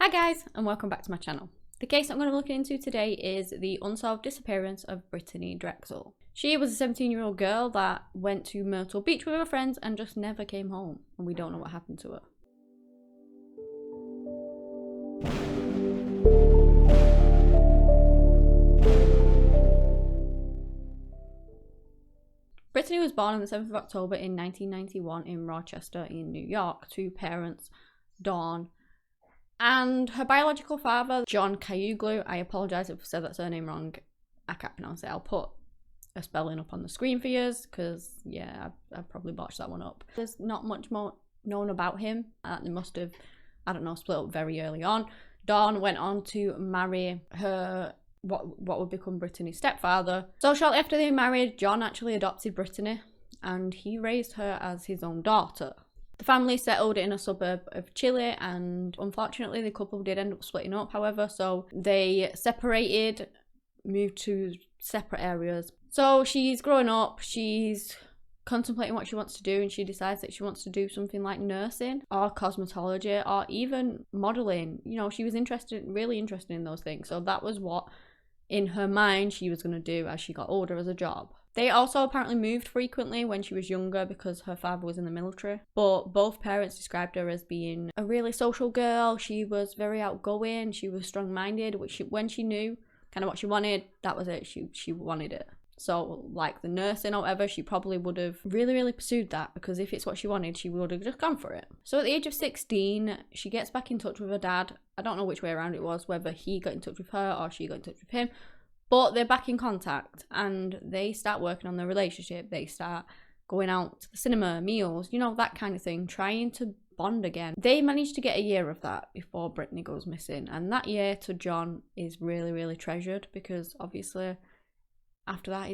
Hi guys, and welcome back to my channel. The case I'm going to be looking into today is the unsolved disappearance of Britanee Drexel. She was a 17-year-old girl that went to Myrtle Beach with her friends and just never came home, and we don't know what happened to her. Britanee was born on the 7th of October in 1991 in Rochester in New York to parents Dawn and her biological father, John Cayuglu. I apologise if I said that surname wrong. I can't pronounce it. I'll put a spelling up on the screen for you because, yeah, I probably botched that one up. There's not much more known about him. They must have, I don't know, split up very early on. Dawn went on to marry her, what would become Brittanee's stepfather. So shortly after they married, John actually adopted Britanee and he raised her as his own daughter. The family settled in a suburb of Chile, and unfortunately the couple did end up splitting up, however, so they separated, moved to separate areas. So she's growing up, she's contemplating what she wants to do, and she decides that she wants to do something like nursing or cosmetology or even modeling. You know, she was really interested in those things, so that was what in her mind she was going to do as she got older as a job. They also apparently moved frequently when she was younger because her father was in the military. But both parents described her as being a really social girl. She was very outgoing. She was strong-minded. When she knew kind of what she wanted, that was it. She wanted it. So like the nursing or whatever, she probably would have really pursued that, because if it's what she wanted, she would have just gone for it. So at the age of 16, she gets back in touch with her dad. I don't know which way around it was, whether he got in touch with her or she got in touch with him. But they're back in contact and they start working on their relationship. They start going out to the cinema, meals, you know, that kind of thing, trying to bond again. They managed to get a year of that before Britanee goes missing. And that year to John is really treasured, because obviously after that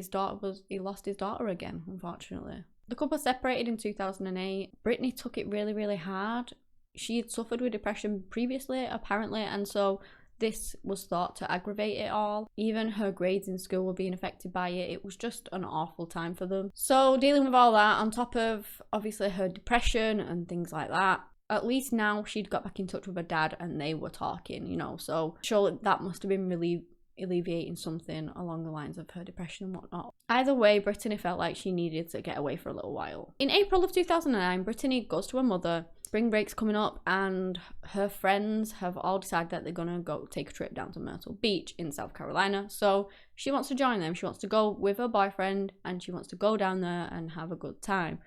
he lost his daughter again, unfortunately. The couple separated in 2008. Britanee took it really hard. She had suffered with depression previously, apparently, and so this was thought to aggravate it all. Even her grades in school were being affected by it. It was just an awful time for them. So dealing with all that, on top of obviously her depression and things like that, at least now she'd got back in touch with her dad and they were talking, you know, so surely that must have been really alleviating something along the lines of her depression and whatnot. Either way, Britanee felt like she needed to get away for a little while. In April of 2009, Britanee goes to her mother. Spring break's coming up and her friends have all decided that they're gonna go take a trip down to Myrtle Beach in South Carolina. So she wants to join them. She wants to go with her boyfriend and she wants to go down there and have a good time.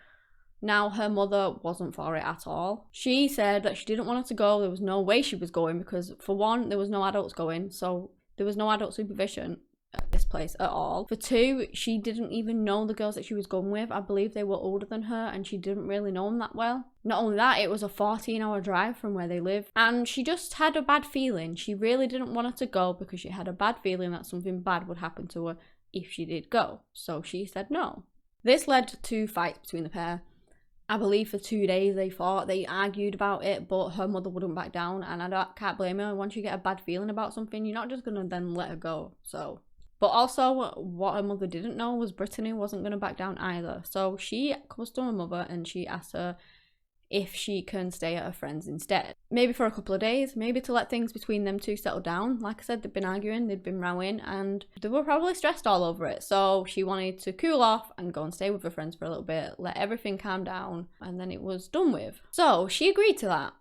Now, her mother wasn't for it at all. She said that she didn't want her to go. There was no way she was going because, for one, there was no adults going, so there was no adult supervision at this place at all. For two, she didn't even know the girls that she was going with. I believe they were older than her and she didn't really know them that well. Not only that, it was a 14-hour drive from where they live, and she just had a bad feeling. She really didn't want her to go because she had a bad feeling that something bad would happen to her if she did go. So she said no. This led to fights between the pair. I believe for 2 days they fought, they argued about it, but her mother wouldn't back down, and I can't blame her. Once you get a bad feeling about something, you're not just gonna then let her go. So, but also what her mother didn't know was Britanee wasn't gonna back down either. So she goes to her mother and she asks her if she can stay at her friend's instead. Maybe for a couple of days, maybe to let things between them two settle down. Like I said, they'd been arguing, they'd been rowing, and they were probably stressed all over it. So she wanted to cool off and go and stay with her friends for a little bit, let everything calm down, and then it was done with. So she agreed to that.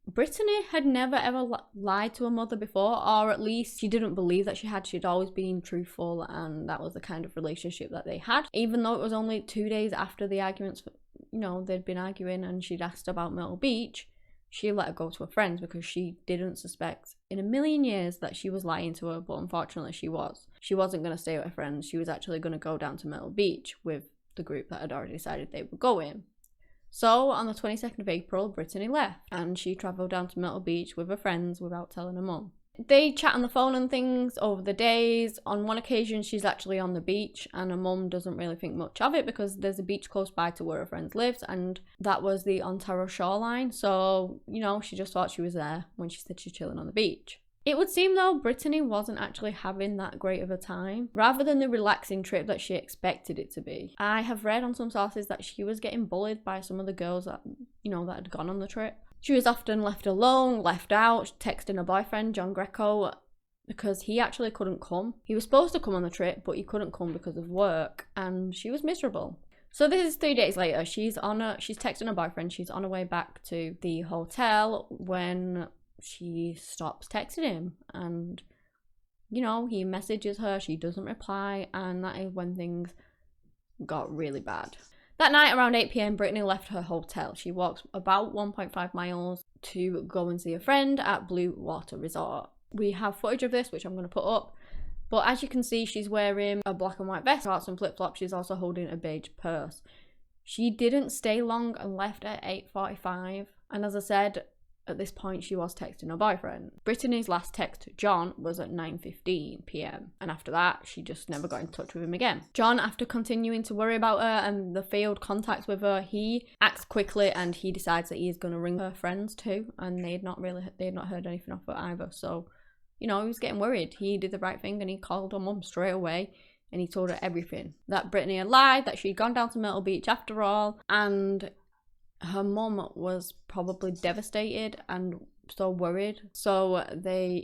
Britanee had never ever lied to her mother before, or at least she didn't believe that she had. She'd always been truthful, and that was the kind of relationship that they had. Even though it was only 2 days after the arguments, you know, they'd been arguing and she'd asked about Myrtle Beach, she let her go to her friends because she didn't suspect in a million years that she was lying to her, but unfortunately she was. She wasn't going to stay with her friends. She was actually going to go down to Myrtle Beach with the group that had already decided they were going. So on the 22nd of April, Britanee left and she travelled down to Myrtle Beach with her friends without telling her mum. They chat on the phone and things over the days. On one occasion, she's actually on the beach and her mum doesn't really think much of it because there's a beach close by to where her friends lived, and that was the Ontario shoreline. So, you know, she just thought she was there when she said she's chilling on the beach. It would seem though Britanee wasn't actually having that great of a time, rather than the relaxing trip that she expected it to be. I have read on some sources that she was getting bullied by some of the girls that, you know, that had gone on the trip. She was often left alone, left out, texting her boyfriend, John Greco, because he actually couldn't come. He was supposed to come on the trip, but he couldn't come because of work, and she was miserable. So this is 3 days later. She's texting her boyfriend. She's on her way back to the hotel when she stops texting him, and you know, he messages her, she doesn't reply, and that is when things got really bad. That night around 8 p.m, Brittanee left her hotel. She walks about 1.5 miles to go and see a friend at Blue Water Resort. We have footage of this, which I'm going to put up. But as you can see, she's wearing a black and white vest, shorts and flip-flops. She's also holding a beige purse. She didn't stay long and left at 8:45. And as I said, at this point, she was texting her boyfriend. Brittanee's last text to John was at 9:15 p.m. And after that, she just never got in touch with him again. John, after continuing to worry about her and the failed contacts with her, he acts quickly and he decides that he is going to ring her friends too. And they had not heard anything off her either. So, you know, he was getting worried. He did the right thing and he called her mum straight away and he told her everything. That Brittanee had lied, that she'd gone down to Myrtle Beach after all, and her mum was probably devastated and so worried. So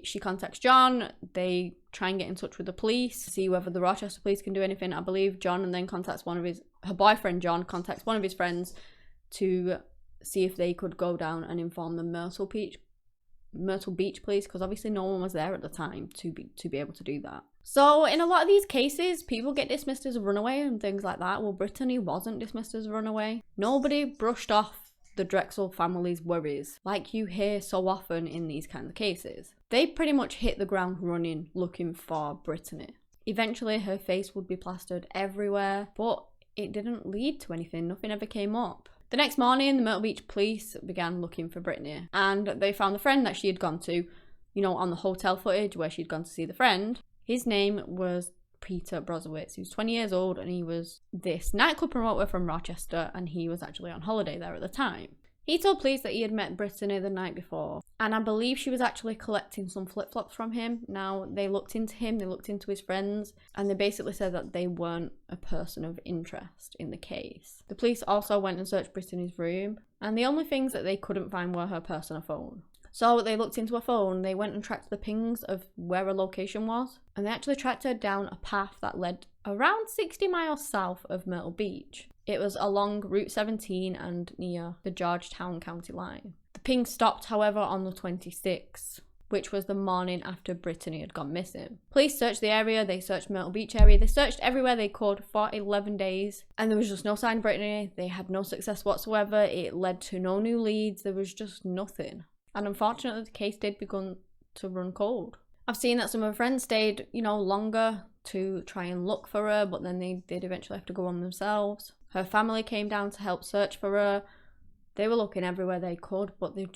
she contacts John. They try and get in touch with the police, see whether the Rochester police can do anything. I believe John, and then contacts her boyfriend John contacts one of his friends to see if they could go down and inform the Myrtle Beach police, because obviously no one was there at the time to be able to do that. So in a lot of these cases, people get dismissed as a runaway and things like that. Well, Brittanee wasn't dismissed as a runaway. Nobody brushed off the Drexel family's worries like you hear so often in these kinds of cases. They pretty much hit the ground running looking for Brittanee. Eventually her face would be plastered everywhere, but it didn't lead to anything. Nothing ever came up. The next morning, the Myrtle Beach police began looking for Brittanee, and they found the friend that she had gone to, you know, on the hotel footage where she'd gone to see the friend. His name was Peter Brozowitz. He was 20 years old and he was this nightclub promoter from Rochester, and he was actually on holiday there at the time. He told police that he had met Brittanee the night before, and I believe she was actually collecting some flip-flops from him. Now, they looked into him, they looked into his friends, and they basically said that they weren't a person of interest in the case. The police also went and searched Brittanee's room, and the only things that they couldn't find were her purse and her phone. So they looked into her phone, they went and tracked the pings of where her location was, and they actually tracked her down a path that led around 60 miles south of Myrtle Beach. It was along Route 17 and near the Georgetown County line. The ping stopped, however, on the 26th, which was the morning after Brittanee had gone missing. Police searched the area, they searched Myrtle Beach area, they searched everywhere they could for 11 days, and there was just no sign of Brittanee. They had no success whatsoever. It led to no new leads. There was just nothing. And unfortunately, the case did begin to run cold. I've seen that some of her friends stayed, you know, longer to try and look for her, but then they did eventually have to go on themselves. Her family came down to help search for her. They were looking everywhere they could, but there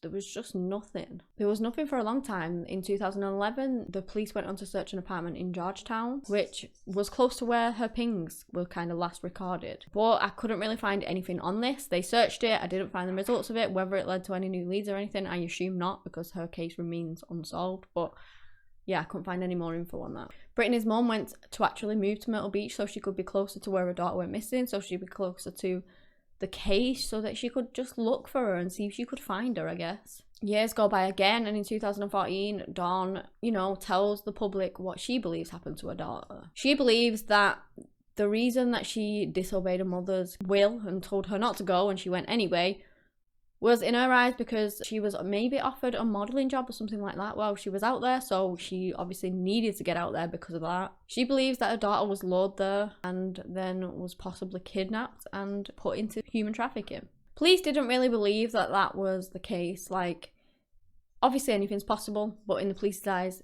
was just nothing. There was nothing for a long time. In 2011, the police went on to search an apartment in Georgetown, which was close to where her pings were kind of last recorded. But I couldn't really find anything on this. They searched it. I didn't find the results of it. Whether it led to any new leads or anything, I assume not, because her case remains unsolved. But yeah, I couldn't find any more info on that. Brittanee's mom went to actually move to Myrtle Beach so she could be closer to where her daughter went missing, so she'd be closer to the case, so that she could just look for her and see if she could find her, I guess. Years go by again, and in 2014, Dawn, you know, tells the public what she believes happened to her daughter. She believes that the reason that she disobeyed her mother's will and told her not to go and she went anyway was, in her eyes, because she was maybe offered a modelling job or something like that while she was out there, so she obviously needed to get out there because of that. She believes that her daughter was lured there and then was possibly kidnapped and put into human trafficking. Police didn't really believe that that was the case. Like, obviously anything's possible, but in the police's eyes,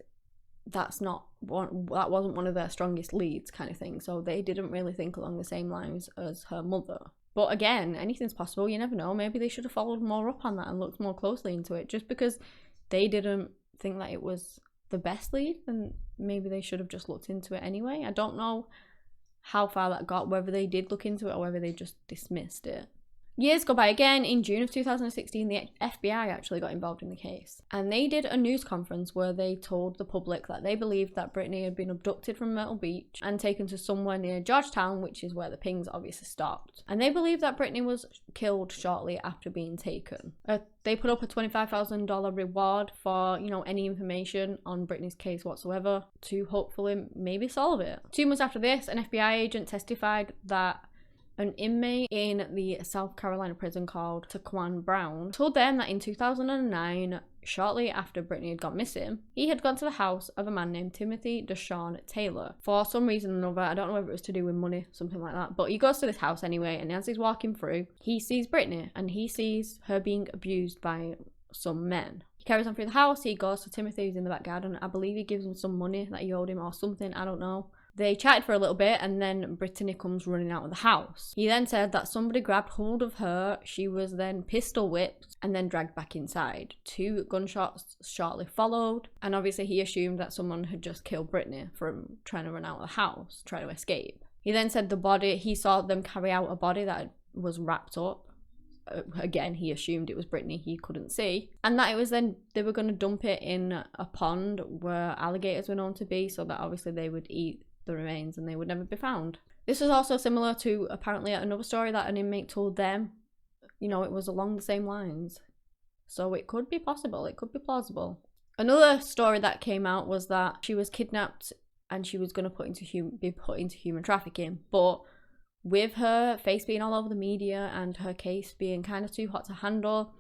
that wasn't one of their strongest leads, kind of thing, so they didn't really think along the same lines as her mother. But again, anything's possible, you never know. Maybe they should have followed more up on that and looked more closely into it. Just because they didn't think that it was the best lead, then maybe they should have just looked into it anyway. I don't know how far that got, whether they did look into it or whether they just dismissed it. Years go by again. In June of 2016, the FBI actually got involved in the case. And they did a news conference where they told the public that they believed that Brittanee had been abducted from Myrtle Beach and taken to somewhere near Georgetown, which is where the pings obviously stopped. And they believed that Brittanee was killed shortly after being taken. They put up a $25,000 reward for, any information on Brittanee's case whatsoever to hopefully maybe solve it. 2 months after this, an FBI agent testified that an inmate in the South Carolina prison called Taquan Brown told them that in 2009, shortly after Brittanee had gone missing, he had gone to the house of a man named Timothy Deshawn Taylor. For some reason or another, I don't know whether it was to do with money, something like that, but he goes to this house anyway, and as he's walking through, he sees Brittanee, and he sees her being abused by some men. He carries on through the house, he goes to Timothy, who's in the back garden. I believe he gives him some money that he owed him or something, I don't know. They chatted for a little bit, and then Brittanee comes running out of the house. He then said that somebody grabbed hold of her. She was then pistol whipped and then dragged back inside. 2 gunshots shortly followed, and obviously he assumed that someone had just killed Brittanee from trying to run out of the house, trying to escape. He then said he saw them carry out a body that was wrapped up. Again, he assumed it was Brittanee, he couldn't see. And that it was then, they were going to dump it in a pond where alligators were known to be, so that obviously they would eat the remains and they would never be found. This was also similar to apparently another story that an inmate told them. It was along the same lines. So it could be possible, it could be plausible. Another story that came out was that she was kidnapped and she was going to be put into human trafficking, but with her face being all over the media and her case being kind of too hot to handle,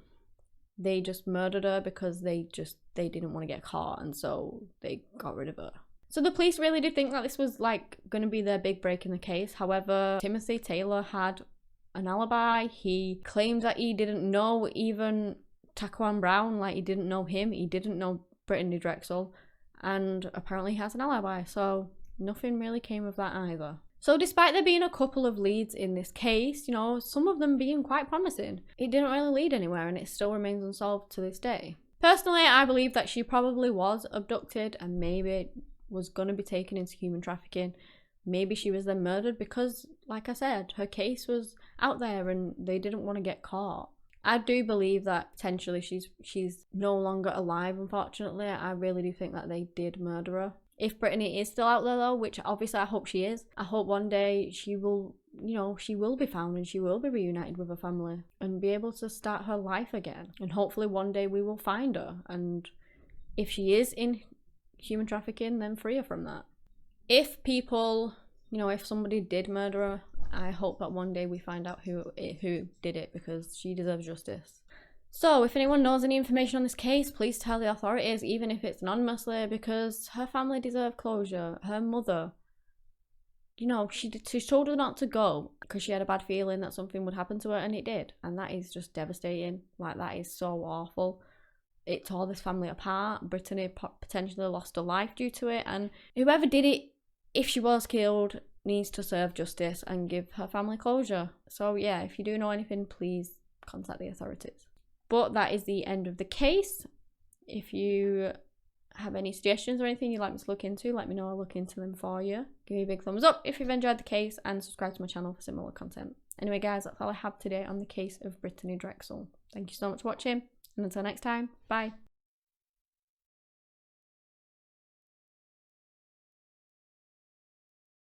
they just murdered her because they didn't want to get caught, and so they got rid of her. So the police really did think that this was going to be their big break in the case. However, Timothy Taylor had an alibi. He claimed that he didn't know even Taquan Brown, he didn't know him, he didn't know Britanee Drexel, and apparently he has an alibi, so nothing really came of that either. So despite there being a couple of leads in this case, some of them being quite promising, it didn't really lead anywhere, and it still remains unsolved to this day. Personally, I believe that she probably was abducted and maybe was going to be taken into human trafficking. Maybe she was then murdered because, like I said, her case was out there and they didn't want to get caught. I do believe that potentially she's no longer alive, unfortunately. I really do think that they did murder her. If Brittanee is still out there though, which obviously I hope she is, I hope one day she will be found and she will be reunited with her family and be able to start her life again. And hopefully one day we will find her, and if she is in human trafficking, then free her from that. If people, if somebody did murder her, I hope that one day we find out who did it, because she deserves justice. So if anyone knows any information on this case, please tell the authorities, even if it's anonymously, because her family deserve closure. Her mother, she told her not to go because she had a bad feeling that something would happen to her, and it did, and that is just devastating. That is so awful. It tore this family apart. Brittanee potentially lost her life due to it, and whoever did it, if she was killed, needs to serve justice and give her family closure. So yeah, if you do know anything, please contact the authorities. But that is the end of the case. If you have any suggestions or anything you'd like me to look into, let me know. I'll look into them for you. Give me a big thumbs up if you've enjoyed the case, and subscribe to my channel for similar content. Anyway guys, that's all I have today on the case of Britanee Drexel. Thank you so much for watching, and until next time, bye.